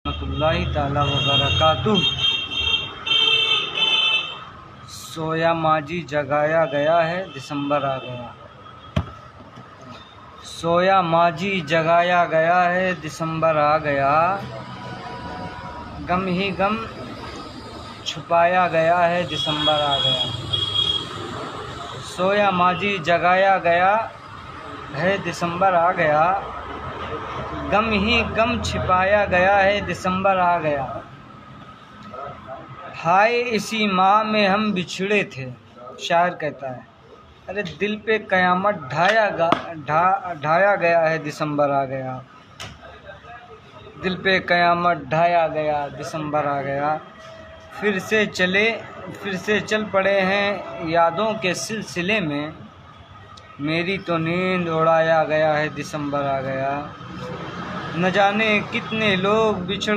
रहमतुल्लाहि ताला व बरकातुहू। सोया माजी जगाया गया है, दिसंबर आ गया। सोया माजी जगाया गया है, दिसंबर आ गया। गम ही गम छुपाया गया है, दिसंबर आ गया। सोया माजी जगाया गया है, दिसंबर आ गया। गम ही गम छिपाया गया है, दिसंबर आ गया। हाय इसी माह में हम बिछड़े थे, शायर कहता है। अरे दिल पे कयामत ढाया गया है, दिसंबर आ गया। दिल पे कयामत ढाया गया, दिसंबर आ गया। फिर से चल पड़े हैं यादों के सिलसिले में। मेरी तो नींद उड़ाया गया है, दिसंबर आ गया। न जाने कितने लोग बिछड़